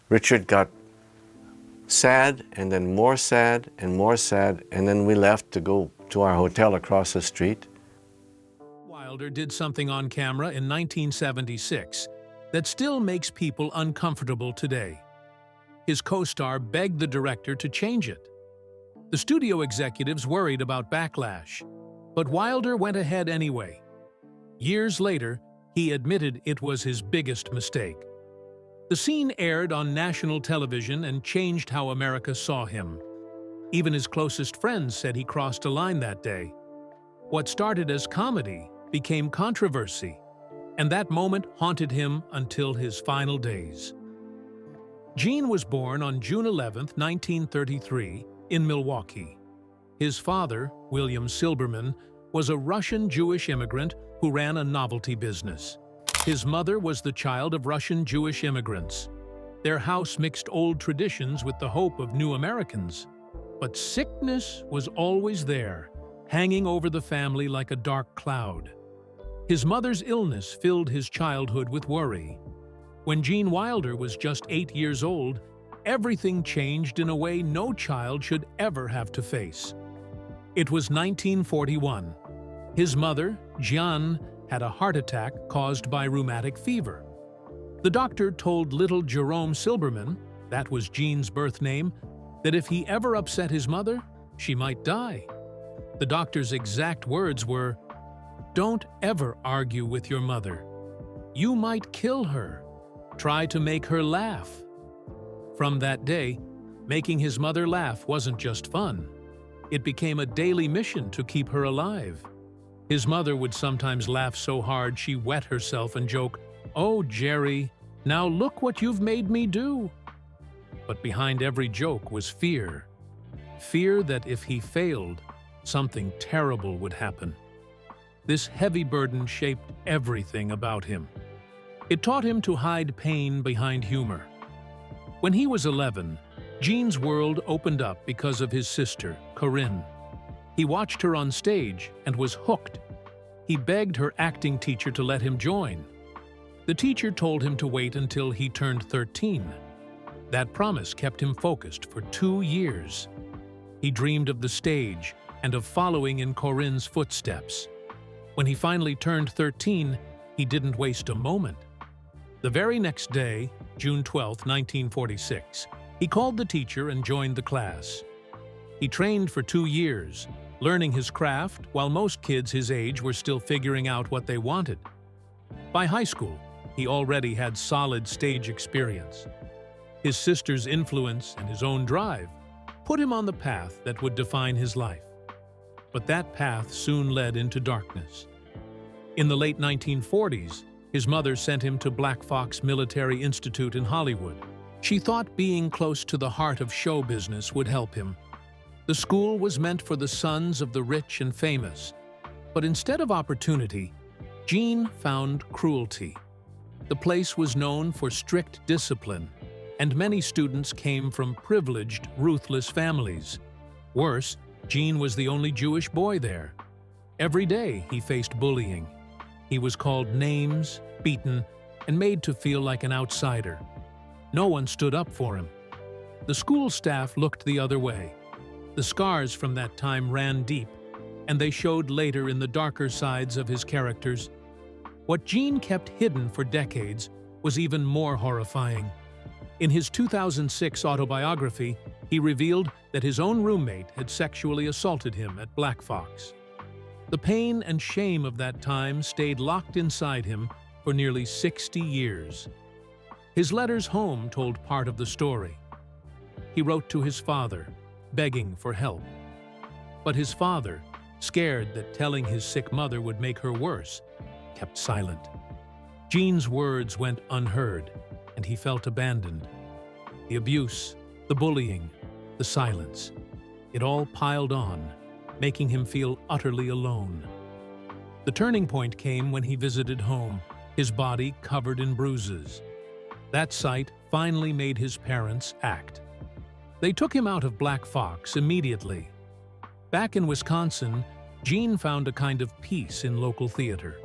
Richard got sad, and then more sad, and more sad, and then we left to go to our hotel across the street. Wilder did something on camera in 1976 that still makes people uncomfortable today. His co-star begged the director to change it. The studio executives worried about backlash, but Wilder went ahead anyway. Years later, he admitted it was his biggest mistake. The scene aired on national television and changed how America saw him. Even his closest friends said he crossed a line that day. What started as comedy became controversy, and that moment haunted him until his final days. Gene was born on June 11, 1933, in Milwaukee. His father, William Silberman, was a Russian Jewish immigrant who ran a novelty business. His mother was the child of Russian Jewish immigrants. Their house mixed old traditions with the hope of new Americans. But sickness was always there, hanging over the family like a dark cloud. His mother's illness filled his childhood with worry. When Gene Wilder was just 8 years old, everything changed in a way no child should ever have to face. It was 1941. His mother, Jeanne, had a heart attack caused by rheumatic fever. The doctor told little Jerome Silberman, that was Gene's birth name, that if he ever upset his mother, she might die. The doctor's exact words were, "Don't ever argue with your mother. You might kill her. Try to make her laugh." From that day, making his mother laugh wasn't just fun. It became a daily mission to keep her alive. His mother would sometimes laugh so hard she wet herself and joke, "Oh, Jerry, now look what you've made me do." But behind every joke was fear. Fear that if he failed, something terrible would happen. This heavy burden shaped everything about him. It taught him to hide pain behind humor. When he was 11, Gene's world opened up because of his sister, Corinne. He watched her on stage and was hooked. He begged her acting teacher to let him join. The teacher told him to wait until he turned 13. That promise kept him focused for 2 years. He dreamed of the stage and of following in Corinne's footsteps. When he finally turned 13, he didn't waste a moment. The very next day, June 12, 1946, he called the teacher and joined the class. He trained for 2 years, learning his craft while most kids his age were still figuring out what they wanted. By high school, he already had solid stage experience. His sister's influence and his own drive put him on the path that would define his life. But that path soon led into darkness. In the late 1940s, his mother sent him to Black Fox Military Institute in Hollywood. She thought being close to the heart of show business would help him. The school was meant for the sons of the rich and famous. But instead of opportunity, Gene found cruelty. The place was known for strict discipline, and many students came from privileged, ruthless families. Worse, Gene was the only Jewish boy there. Every day he faced bullying. He was called names, beaten, and made to feel like an outsider. No one stood up for him. The school staff looked the other way. The scars from that time ran deep, and they showed later in the darker sides of his characters. What Gene kept hidden for decades was even more horrifying. In his 2006 autobiography, he revealed that his own roommate had sexually assaulted him at Black Fox. The pain and shame of that time stayed locked inside him for nearly 60 years. His letters home told part of the story. He wrote to his father, begging for help. But his father, scared that telling his sick mother would make her worse, kept silent. Gene's words went unheard, and he felt abandoned. The abuse, the bullying, the silence, it all piled on, making him feel utterly alone. The turning point came when he visited home, his body covered in bruises. That sight finally made his parents act. They took him out of Black Fox immediately. Back in Wisconsin, Gene found a kind of peace in local theater.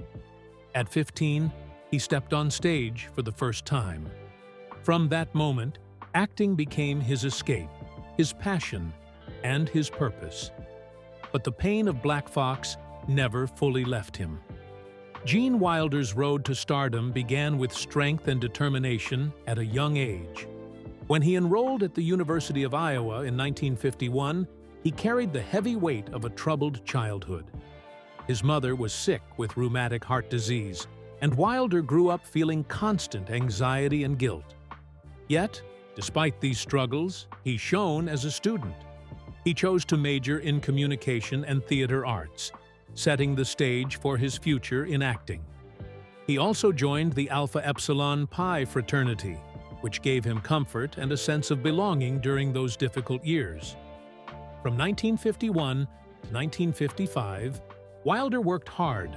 At 15, he stepped on stage for the first time. From that moment, Acting became his escape, his passion, and his purpose. But the pain of Black Fox never fully left him. Gene Wilder's road to stardom began with strength and determination at a young age. When he enrolled at the University of Iowa in 1951, he carried the heavy weight of a troubled childhood. His mother was sick with rheumatic heart disease, and Wilder grew up feeling constant anxiety and guilt. Yet, despite these struggles, he shone as a student. He chose to major in communication and theater arts, setting the stage for his future in acting. He also joined the Alpha Epsilon Pi fraternity, which gave him comfort and a sense of belonging during those difficult years. From 1951 to 1955, Wilder worked hard,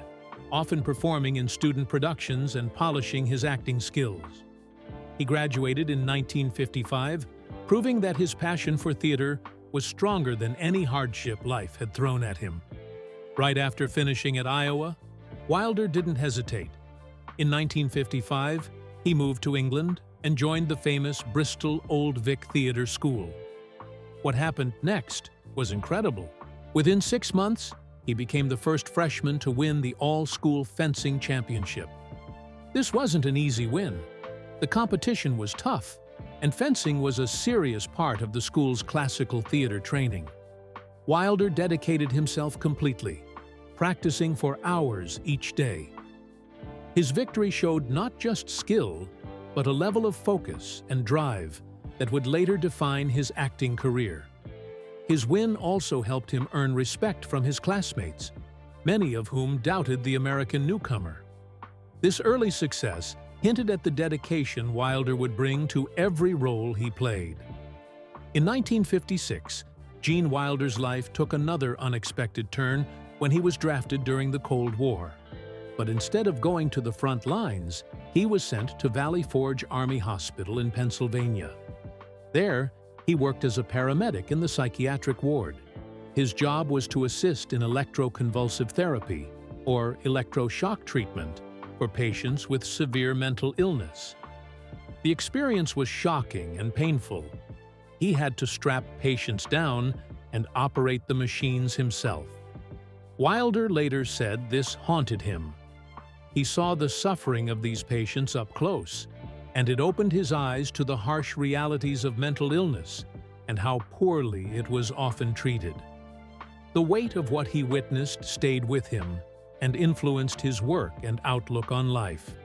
often performing in student productions and polishing his acting skills. He graduated in 1955, proving that his passion for theater was stronger than any hardship life had thrown at him. Right after finishing at Iowa, Wilder didn't hesitate. In 1955, he moved to England and joined the famous Bristol Old Vic Theatre School. What happened next was incredible. Within 6 months, he became the first freshman to win the all-school fencing championship. This wasn't an easy win. The competition was tough, and fencing was a serious part of the school's classical theater training. Wilder dedicated himself completely, practicing for hours each day. His victory showed not just skill, but a level of focus and drive that would later define his acting career. His win also helped him earn respect from his classmates, many of whom doubted the American newcomer. This early success hinted at the dedication Wilder would bring to every role he played. In 1956, Gene Wilder's life took another unexpected turn when he was drafted during the Cold War. But instead of going to the front lines, he was sent to Valley Forge Army Hospital in Pennsylvania. There, he worked as a paramedic in the psychiatric ward. His job was to assist in electroconvulsive therapy, or electroshock treatment, for patients with severe mental illness. The experience was shocking and painful. He had to strap patients down and operate the machines himself. Wilder later said this haunted him. He saw the suffering of these patients up close, and it opened his eyes to the harsh realities of mental illness and how poorly it was often treated. The weight of what he witnessed stayed with him and influenced his work and outlook on life.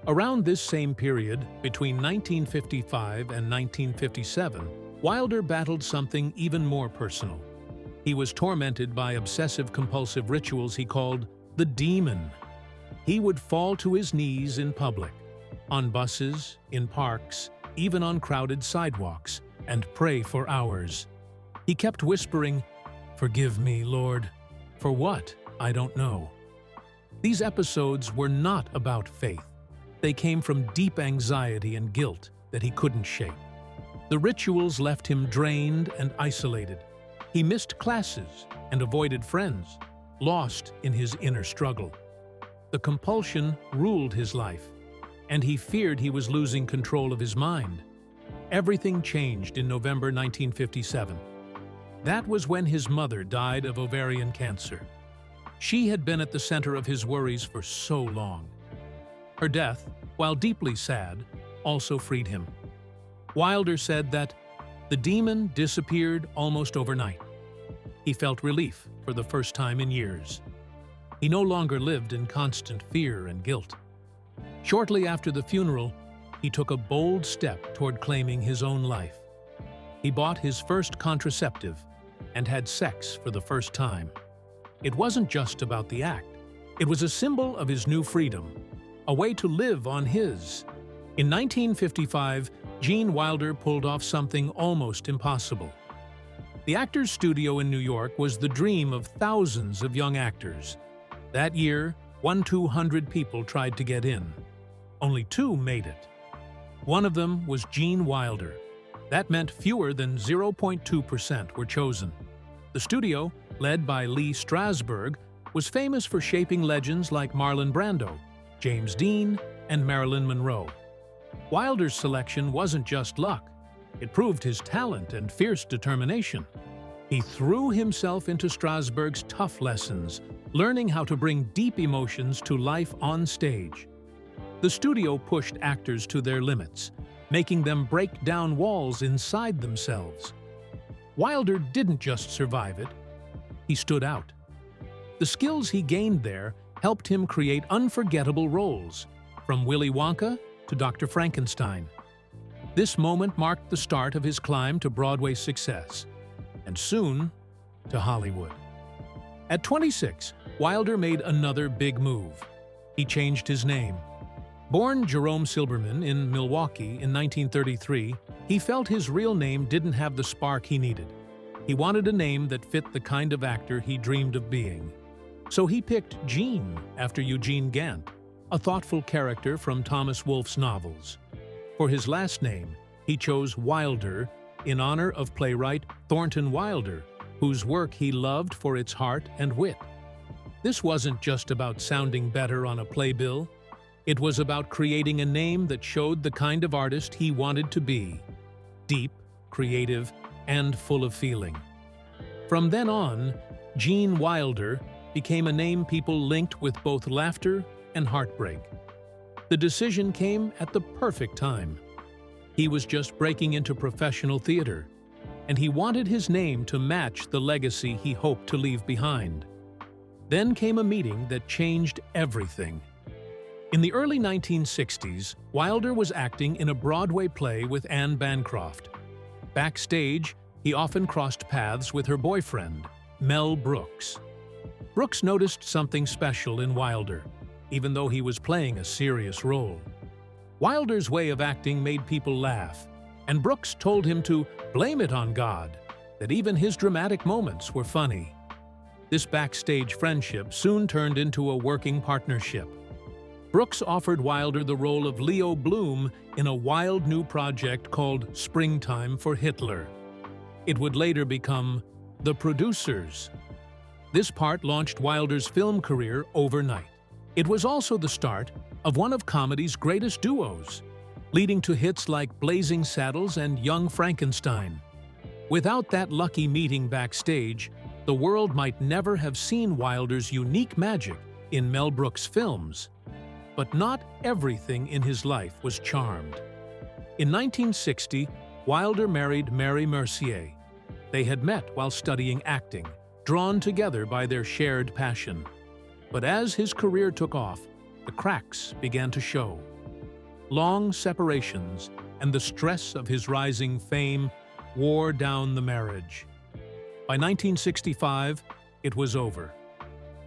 Around this same period, between 1955 and 1957, Wilder battled something even more personal. He was tormented by obsessive-compulsive rituals he called the demon. He would fall to his knees in public, on buses, in parks, even on crowded sidewalks, and pray for hours. He kept whispering, "Forgive me, Lord." For what? I don't know. These episodes were not about faith. They came from deep anxiety and guilt that he couldn't shake. The rituals left him drained and isolated. He missed classes and avoided friends, lost in his inner struggle. The compulsion ruled his life, and he feared he was losing control of his mind. Everything changed in November 1957. That was when his mother died of ovarian cancer. She had been at the center of his worries for so long. Her death, while deeply sad, also freed him. Wilder said that the demon disappeared almost overnight. He felt relief for the first time in years. He no longer lived in constant fear and guilt. Shortly after the funeral, he took a bold step toward claiming his own life. He bought his first contraceptive and had sex for the first time. It wasn't just about the act. It was a symbol of his new freedom, a way to live on his. In 1955, Gene Wilder pulled off something almost impossible. The Actors Studio in New York was the dream of thousands of young actors. That year, 200 people tried to get in. Only 2 made it. One of them was Gene Wilder. That meant fewer than 0.2% were chosen. The studio, led by Lee Strasberg, was famous for shaping legends like Marlon Brando, James Dean, and Marilyn Monroe. Wilder's selection wasn't just luck. It proved his talent and fierce determination. He threw himself into Strasberg's tough lessons, learning how to bring deep emotions to life on stage. The studio pushed actors to their limits, making them break down walls inside themselves. Wilder didn't just survive it, he stood out. The skills he gained there helped him create unforgettable roles, from Willy Wonka to Dr. Frankenstein. This moment marked the start of his climb to Broadway success, and soon to Hollywood. At 26, Wilder made another big move. He changed his name. Born Jerome Silberman in Milwaukee in 1933, he felt his real name didn't have the spark he needed. He wanted a name that fit the kind of actor he dreamed of being. So he picked Gene after Eugene Gant, a thoughtful character from Thomas Wolfe's novels. For his last name, he chose Wilder in honor of playwright Thornton Wilder, whose work he loved for its heart and wit. This wasn't just about sounding better on a playbill. It was about creating a name that showed the kind of artist he wanted to be: deep, creative, and full of feeling. From then on, Gene Wilder became a name people linked with both laughter and heartbreak. The decision came at the perfect time. He was just breaking into professional theater, and he wanted his name to match the legacy he hoped to leave behind. Then came a meeting that changed everything. In the early 1960s, Wilder was acting in a Broadway play with Anne Bancroft. Backstage, he often crossed paths with her boyfriend, Mel Brooks. Brooks noticed something special in Wilder, even though he was playing a serious role. Wilder's way of acting made people laugh, and Brooks told him to blame it on God, that even his dramatic moments were funny. This backstage friendship soon turned into a working partnership. Brooks offered Wilder the role of Leo Bloom in a wild new project called Springtime for Hitler. It would later become The Producers. This part launched Wilder's film career overnight. It was also the start of one of comedy's greatest duos, leading to hits like Blazing Saddles and Young Frankenstein. Without that lucky meeting backstage, the world might never have seen Wilder's unique magic in Mel Brooks' films. But not everything in his life was charmed. In 1960, Wilder married Mary Mercier. They had met while studying acting, drawn together by their shared passion. But as his career took off, the cracks began to show. Long separations and the stress of his rising fame wore down the marriage. By 1965, it was over.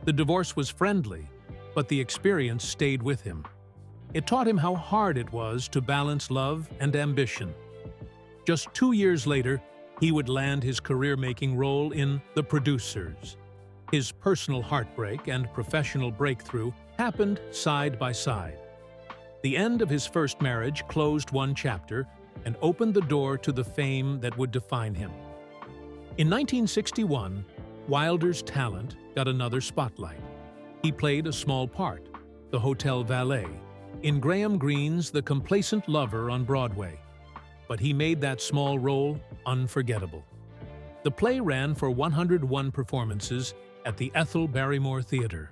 The divorce was friendly, but the experience stayed with him. It taught him how hard it was to balance love and ambition. Just 2 years later, he would land his career-making role in The Producers. His personal heartbreak and professional breakthrough happened side by side. The end of his first marriage closed one chapter and opened the door to the fame that would define him. In 1961, Wilder's talent got another spotlight. He played a small part, the hotel valet, in Graham Greene's The Complacent Lover on Broadway. But he made that small role unforgettable. The play ran for 101 performances at the Ethel Barrymore Theatre.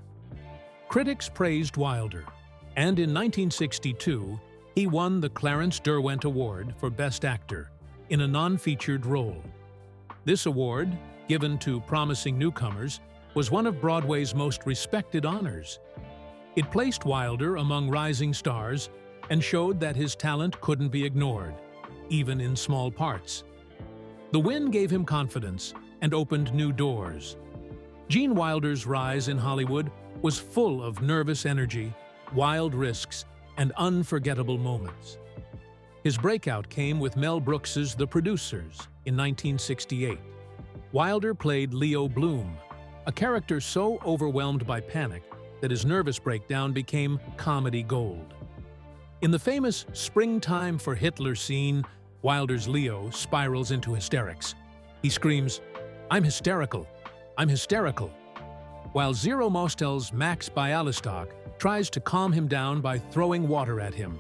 Critics praised Wilder, and in 1962, he won the Clarence Derwent Award for Best Actor in a non-featured role. This award, given to promising newcomers, was one of Broadway's most respected honors. It placed Wilder among rising stars and showed that his talent couldn't be ignored, even in small parts. The win gave him confidence and opened new doors. Gene Wilder's rise in Hollywood was full of nervous energy, wild risks, and unforgettable moments. His breakout came with Mel Brooks's The Producers in 1968. Wilder played Leo Bloom, a character so overwhelmed by panic that his nervous breakdown became comedy gold. In the famous Springtime for Hitler scene, Wilder's Leo spirals into hysterics. He screams, "I'm hysterical! I'm hysterical!" while Zero Mostel's Max Bialystok tries to calm him down by throwing water at him.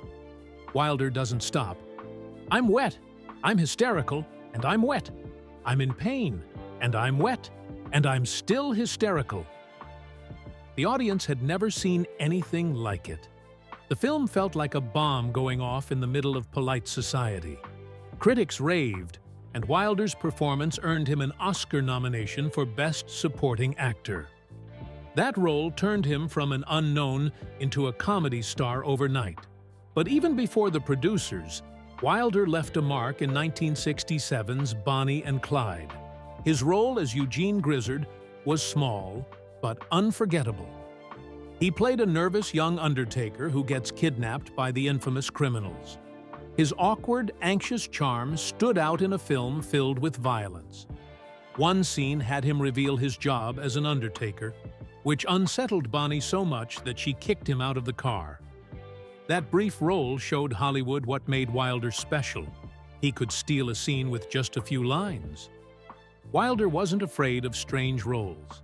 Wilder doesn't stop. "I'm wet, I'm hysterical, and I'm wet. I'm in pain, and I'm wet, and I'm still hysterical." The audience had never seen anything like it. The film felt like a bomb going off in the middle of polite society. Critics raved, and Wilder's performance earned him an Oscar nomination for Best Supporting Actor. That role turned him from an unknown into a comedy star overnight. But even before the producers, Wilder left a mark in 1967's Bonnie and Clyde. His role as Eugene Grizzard was small, but unforgettable. He played a nervous young undertaker who gets kidnapped by the infamous criminals. His awkward, anxious charm stood out in a film filled with violence. One scene had him reveal his job as an undertaker, which unsettled Bonnie so much that she kicked him out of the car. That brief role showed Hollywood what made Wilder special. He could steal a scene with just a few lines. Wilder wasn't afraid of strange roles.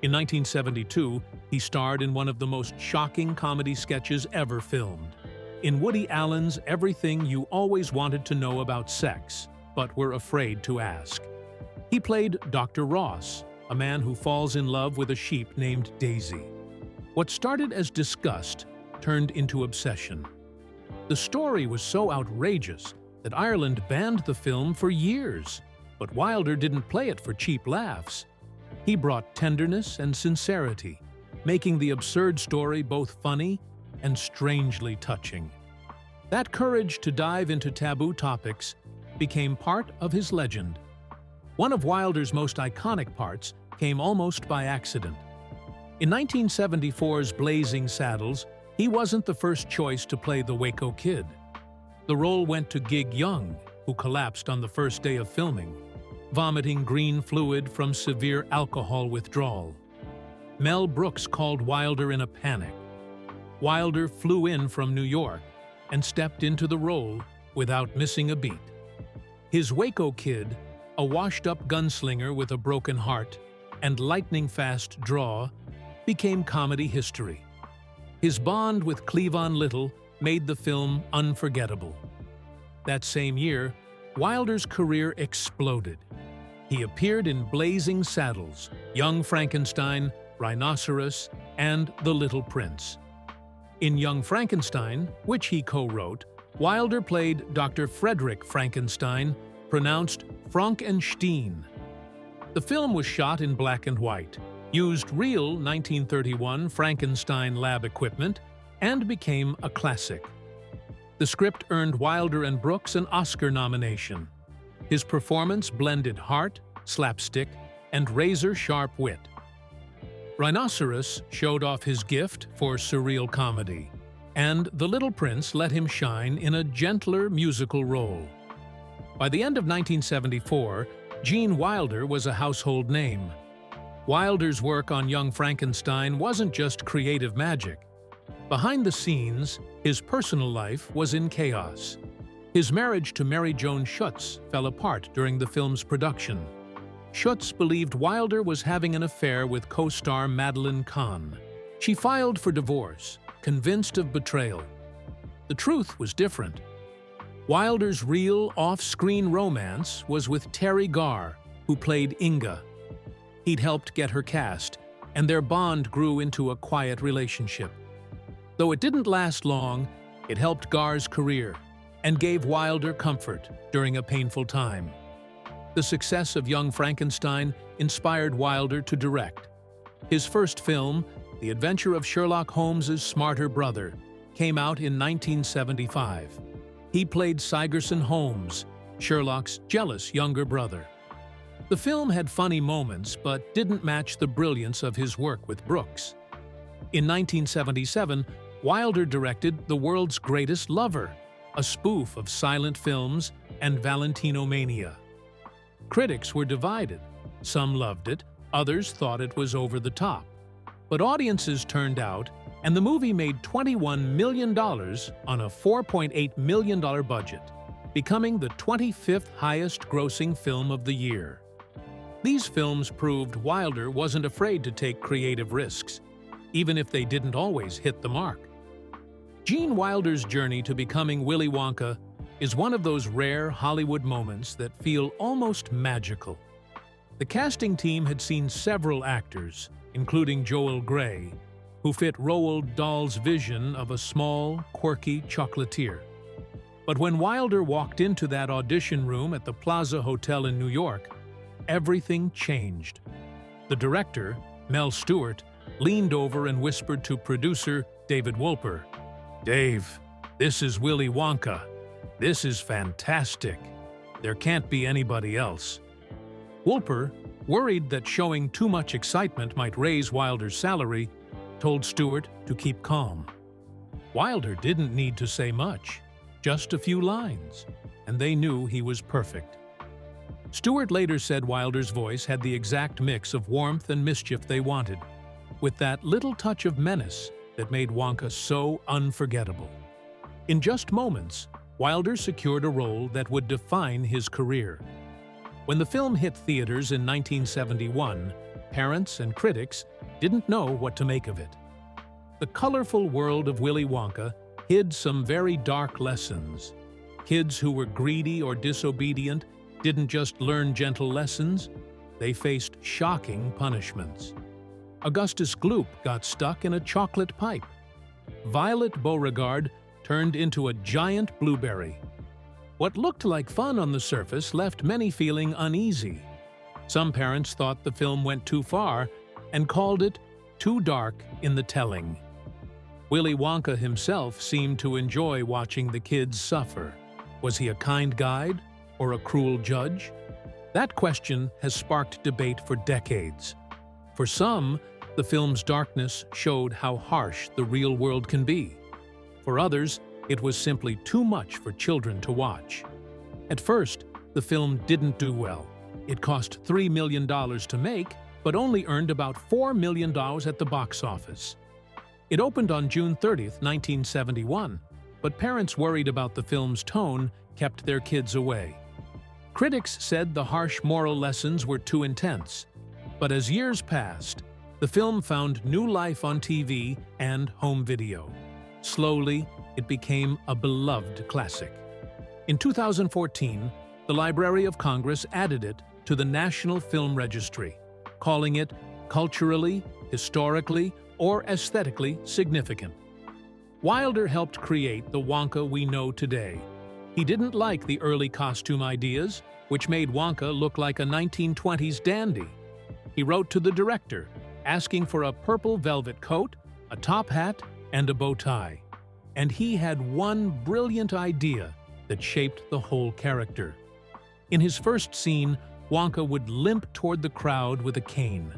In 1972, he starred in one of the most shocking comedy sketches ever filmed. In Woody Allen's Everything You Always Wanted to Know About Sex, but Were Afraid to Ask. He played Dr. Ross, a man who falls in love with a sheep named Daisy. What started as disgust turned into obsession. The story was so outrageous that Ireland banned the film for years, but Wilder didn't play it for cheap laughs. He brought tenderness and sincerity, making the absurd story both funny and strangely touching. That courage to dive into taboo topics became part of his legend. One of Wilder's most iconic parts came almost by accident. In 1974's Blazing Saddles, he wasn't the first choice to play the Waco Kid. The role went to Gig Young, who collapsed on the first day of filming, vomiting green fluid from severe alcohol withdrawal. Mel Brooks called Wilder in a panic. Wilder flew in from New York and stepped into the role without missing a beat. His Waco Kid, a washed-up gunslinger with a broken heart and lightning-fast draw, became comedy history. His bond with Cleavon Little made the film unforgettable. That same year, Wilder's career exploded. He appeared in Blazing Saddles, Young Frankenstein, Rhinoceros, and The Little Prince. In Young Frankenstein, which he co-wrote, Wilder played Dr. Frederick Frankenstein, pronounced Frankenstein. The film was shot in black and white, used real 1931 Frankenstein lab equipment, and became a classic. The script earned Wilder and Brooks an Oscar nomination. His performance blended heart, slapstick, and razor-sharp wit. Rhinoceros showed off his gift for surreal comedy, and The Little Prince let him shine in a gentler musical role. By the end of 1974, Gene Wilder was a household name. Wilder's work on Young Frankenstein wasn't just creative magic. Behind the scenes, his personal life was in chaos. His marriage to Mary Joan Schutz fell apart during the film's production. Schutz believed Wilder was having an affair with co-star Madeline Kahn. She filed for divorce, convinced of betrayal. The truth was different. Wilder's real off-screen romance was with Terry Garr, who played Inga. He'd helped get her cast, and their bond grew into a quiet relationship. Though it didn't last long, it helped Garr's career and gave Wilder comfort during a painful time. The success of Young Frankenstein inspired Wilder to direct. His first film, The Adventure of Sherlock Holmes's Smarter Brother, came out in 1975. He played Sigerson Holmes, Sherlock's jealous younger brother. The film had funny moments, but didn't match the brilliance of his work with Brooks. In 1977, Wilder directed The World's Greatest Lover, a spoof of silent films and Valentino mania. Critics were divided. Some loved it, others thought it was over the top. But audiences turned out, and the movie made $21 million on a $4.8 million budget, becoming the 25th highest-grossing film of the year. These films proved Wilder wasn't afraid to take creative risks, even if they didn't always hit the mark. Gene Wilder's journey to becoming Willy Wonka is one of those rare Hollywood moments that feel almost magical. The casting team had seen several actors, including Joel Grey, who fit Roald Dahl's vision of a small, quirky chocolatier. But when Wilder walked into that audition room at the Plaza Hotel in New York, everything changed. The director, Mel Stewart, leaned over and whispered to producer David Wolper, "Dave, this is Willy Wonka. This is fantastic. There can't be anybody else." Wolper, worried that showing too much excitement might raise Wilder's salary, told Stewart to keep calm. Wilder didn't need to say much, just a few lines, and they knew he was perfect. Stewart later said Wilder's voice had the exact mix of warmth and mischief they wanted, with that little touch of menace that made Wonka so unforgettable. In just moments, Wilder secured a role that would define his career. When the film hit theaters in 1971, parents and critics didn't know what to make of it. The colorful world of Willy Wonka hid some very dark lessons. Kids who were greedy or disobedient didn't just learn gentle lessons, they faced shocking punishments. Augustus Gloop got stuck in a chocolate pipe. Violet Beauregard turned into a giant blueberry. What looked like fun on the surface left many feeling uneasy. Some parents thought the film went too far and called it too dark in the telling. Willy Wonka himself seemed to enjoy watching the kids suffer. Was he a kind guide or a cruel judge? That question has sparked debate for decades. For some, the film's darkness showed how harsh the real world can be. For others, it was simply too much for children to watch. At first, the film didn't do well. It cost $3 million to make, but only earned about $4 million at the box office. It opened on June 30, 1971, but parents worried about the film's tone kept their kids away. Critics said the harsh moral lessons were too intense, but as years passed, the film found new life on TV and home video. Slowly, it became a beloved classic. In 2014, the Library of Congress added it to the National Film Registry, calling it culturally, historically, or aesthetically significant. Wilder helped create the Wonka we know today. He didn't like the early costume ideas, which made Wonka look like a 1920s dandy. He wrote to the director, asking for a purple velvet coat, a top hat, and a bow tie. And he had one brilliant idea that shaped the whole character. In his first scene, Wonka would limp toward the crowd with a cane.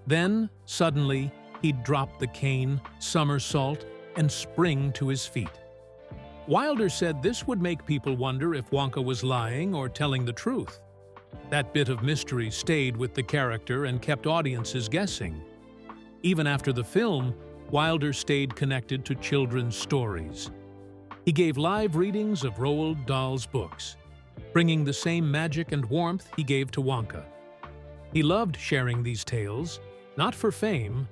Then, suddenly, he'd drop the cane, somersault, and spring to his feet. Wilder said this would make people wonder if Wonka was lying or telling the truth. That bit of mystery stayed with the character and kept audiences guessing. Even after the film, Wilder stayed connected to children's stories. He gave live readings of Roald Dahl's books, bringing the same magic and warmth he gave to Wonka. He loved sharing these tales, not for fame,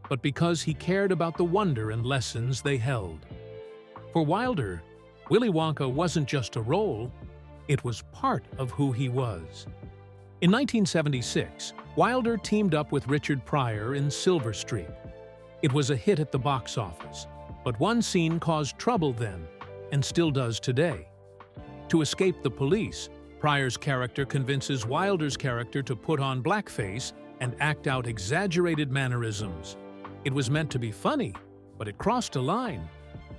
but because he cared about the wonder and lessons they held. For Wilder, Willy Wonka wasn't just a role, it was part of who he was. In 1976, Wilder teamed up with Richard Pryor in Silver Streak. It was a hit at the box office, but one scene caused trouble then, and still does today. To escape the police, Pryor's character convinces Wilder's character to put on blackface and act out exaggerated mannerisms. It was meant to be funny, but it crossed a line.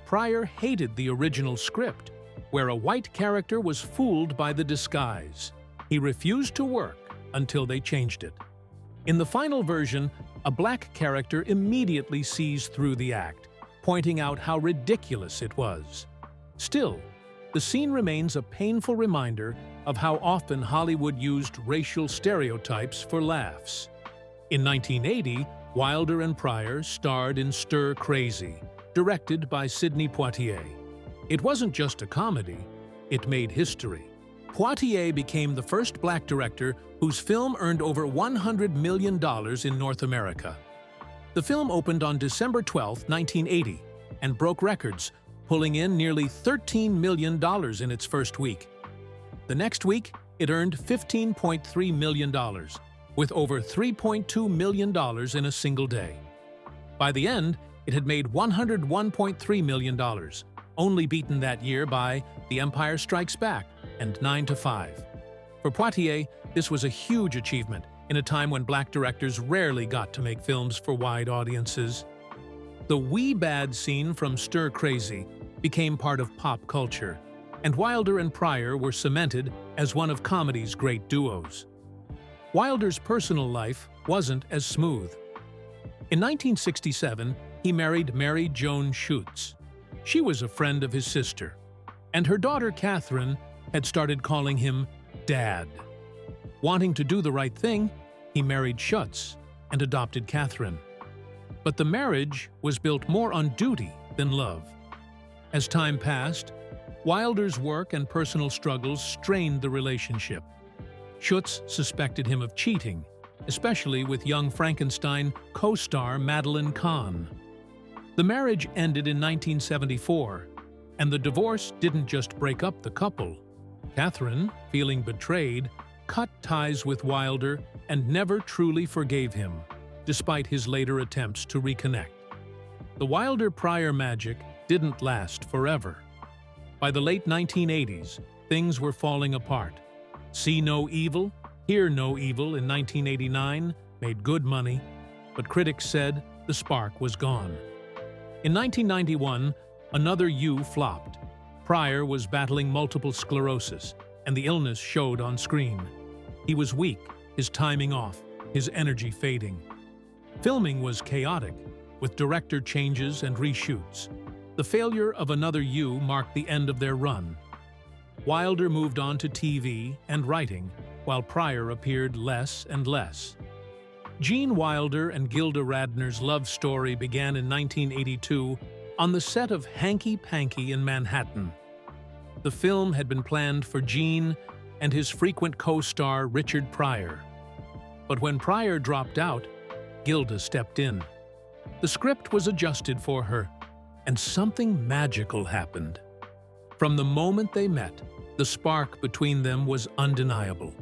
Pryor hated the original script, where a white character was fooled by the disguise. He refused to work until they changed it. In the final version, a black character immediately sees through the act, pointing out how ridiculous it was. Still, the scene remains a painful reminder of how often Hollywood used racial stereotypes for laughs. In 1980, Wilder and Pryor starred in Stir Crazy, directed by Sidney Poitier. It wasn't just a comedy, it made history. Poitier became the first black director whose film earned over $100 million in North America. The film opened on December 12, 1980, and broke records, pulling in nearly $13 million in its first week. The next week, it earned $15.3 million, with over $3.2 million in a single day. By the end, it had made $101.3 million, only beaten that year by The Empire Strikes Back and 9 to 5. For Poitier, this was a huge achievement in a time when black directors rarely got to make films for wide audiences. The "wee bad" scene from Stir Crazy became part of pop culture, and Wilder and Pryor were cemented as one of comedy's great duos. Wilder's personal life wasn't as smooth. In 1967, he married Mary Joan Schutz. She was a friend of his sister, and her daughter Catherine had started calling him Dad. Wanting to do the right thing, he married Schutz and adopted Catherine. But the marriage was built more on duty than love. As time passed, Wilder's work and personal struggles strained the relationship. Schutz suspected him of cheating, especially with Young Frankenstein co-star Madeline Kahn. The marriage ended in 1974, and the divorce didn't just break up the couple. Catherine, feeling betrayed, cut ties with Wilder and never truly forgave him, despite his later attempts to reconnect. The Wilder-Pryor magic didn't last forever. By the late 1980s, things were falling apart. See No Evil, Hear No Evil in 1989 made good money, but critics said the spark was gone. In 1991, Another You flopped. Pryor was battling multiple sclerosis, and the illness showed on screen. He was weak, his timing off, his energy fading. Filming was chaotic, with director changes and reshoots. The failure of Another You marked the end of their run. Wilder moved on to TV and writing, while Pryor appeared less and less. Gene Wilder and Gilda Radner's love story began in 1982 on the set of Hanky Panky in Manhattan. The film had been planned for Gene and his frequent co-star Richard Pryor. But when Pryor dropped out, Gilda stepped in. The script was adjusted for her, and something magical happened. From the moment they met, the spark between them was undeniable.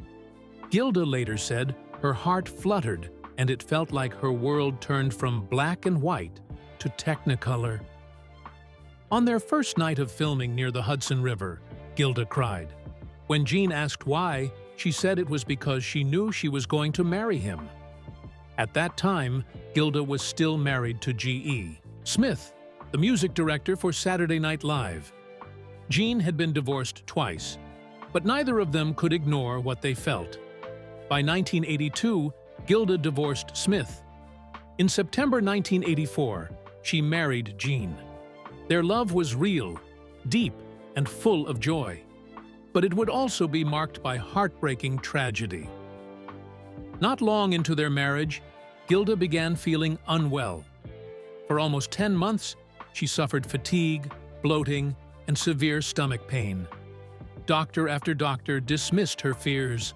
Gilda later said her heart fluttered and it felt like her world turned from black and white to technicolor. On their first night of filming near the Hudson River, Gilda cried. When Gene asked why, she said it was because she knew she was going to marry him. At that time, Gilda was still married to G.E. Smith, the music director for Saturday Night Live. Gene had been divorced twice, but neither of them could ignore what they felt. By 1982, Gilda divorced Smith. In September 1984, she married Gene. Their love was real, deep, and full of joy. But it would also be marked by heartbreaking tragedy. Not long into their marriage, Gilda began feeling unwell. For almost 10 months, she suffered fatigue, bloating, and severe stomach pain. Doctor after doctor dismissed her fears.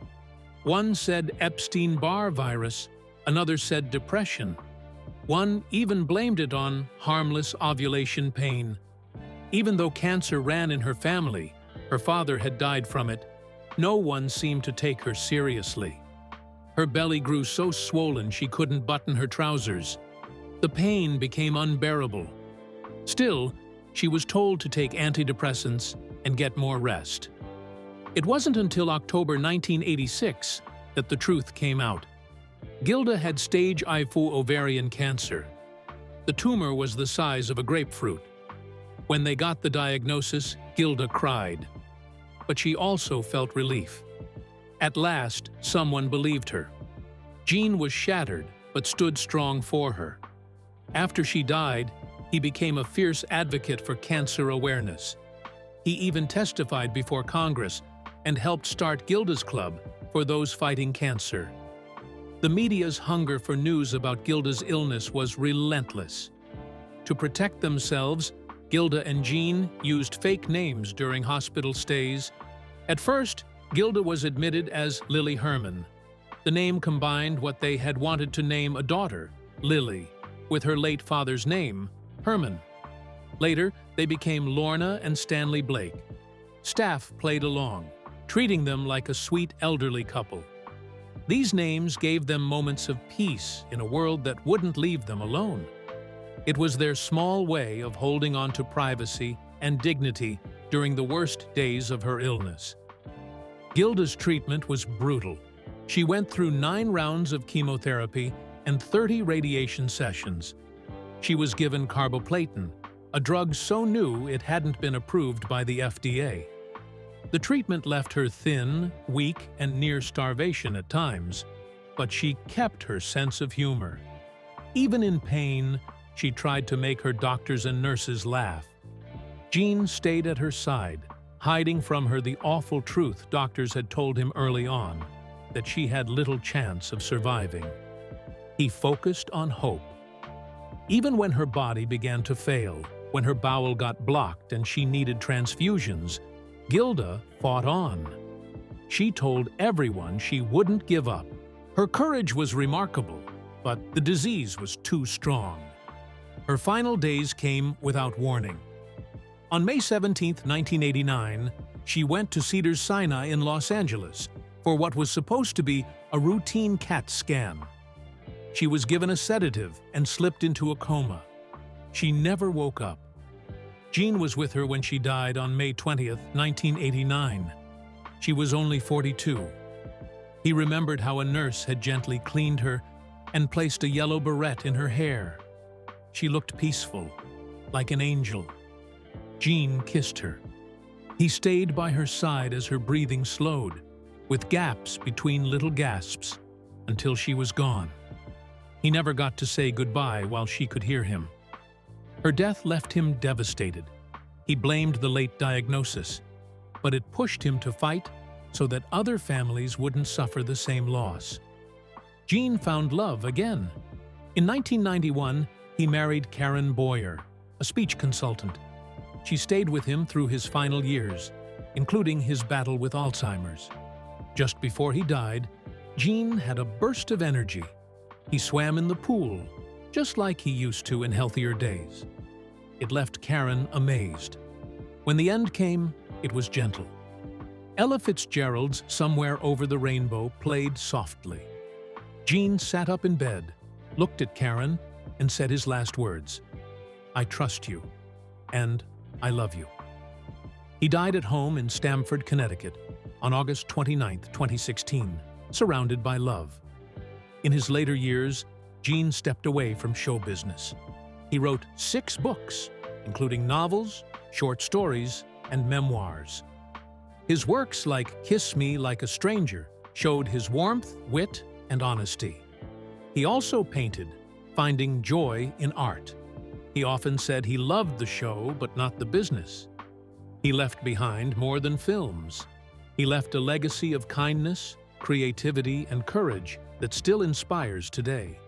One said Epstein-Barr virus, another said depression. One even blamed it on harmless ovulation pain. Even though cancer ran in her family, her father had died from it, no one seemed to take her seriously. Her belly grew so swollen she couldn't button her trousers. The pain became unbearable. Still, she was told to take antidepressants and get more rest. It wasn't until October 1986 that the truth came out. Gilda had stage IV ovarian cancer. The tumor was the size of a grapefruit. When they got the diagnosis, Gilda cried. But she also felt relief. At last, someone believed her. Gene was shattered, but stood strong for her. After she died, he became a fierce advocate for cancer awareness. He even testified before Congress and helped start Gilda's Club for those fighting cancer. The media's hunger for news about Gilda's illness was relentless. To protect themselves, Gilda and Gene used fake names during hospital stays. At first, Gilda was admitted as Lily Herman. The name combined what they had wanted to name a daughter, Lily, with her late father's name, Herman. Later, they They became Lorna and Stanley Blake. Staff played along, treating them like a sweet elderly couple. These names gave them moments of peace in a world that wouldn't leave them alone. It was their small way of holding on to privacy and dignity during the worst days of her illness. Gilda's treatment was brutal. She went through 9 rounds of chemotherapy and 30 radiation sessions. She was given carboplatin, a drug so new it hadn't been approved by the FDA. The treatment left her thin, weak, and near starvation at times, but she kept her sense of humor. Even in pain, she tried to make her doctors and nurses laugh. Gene stayed at her side, hiding from her the awful truth doctors had told him early on, that she had little chance of surviving. He focused on hope. Even when her body began to fail, when her bowel got blocked and she needed transfusions, Gilda fought on. She told everyone she wouldn't give up. Her courage was remarkable, but the disease was too strong. Her final days came without warning. On May 17, 1989, she went to Cedars-Sinai in Los Angeles for what was supposed to be a routine CAT scan. She was given a sedative and slipped into a coma. She never woke up. Gene was with her when she died on May 20, 1989. She was only 42. He remembered how a nurse had gently cleaned her and placed a yellow beret in her hair. She looked peaceful, like an angel. Gene kissed her. He stayed by her side as her breathing slowed, with gaps between little gasps, until she was gone. He never got to say goodbye while she could hear him. Her death left him devastated. He blamed the late diagnosis, but it pushed him to fight so that other families wouldn't suffer the same loss. Gene found love again. In 1991, he married Karen Boyer, a speech consultant. She stayed with him through his final years, including his battle with Alzheimer's. Just before he died, Gene had a burst of energy. He swam in the pool, just like he used to in healthier days. It left Karen amazed. When the end came, it was gentle. Ella Fitzgerald's Somewhere Over the Rainbow played softly. Gene sat up in bed, looked at Karen, and said his last words, "I trust you, and I love you." He died at home in Stamford, Connecticut, on August 29, 2016, surrounded by love. In his later years, Gene stepped away from show business. He wrote 6 books, including novels, short stories, and memoirs. His works like Kiss Me Like a Stranger showed his warmth, wit, and honesty. He also painted, finding joy in art. He often said he loved the show but not the business. He left behind more than films. He left a legacy of kindness, creativity, and courage that still inspires today.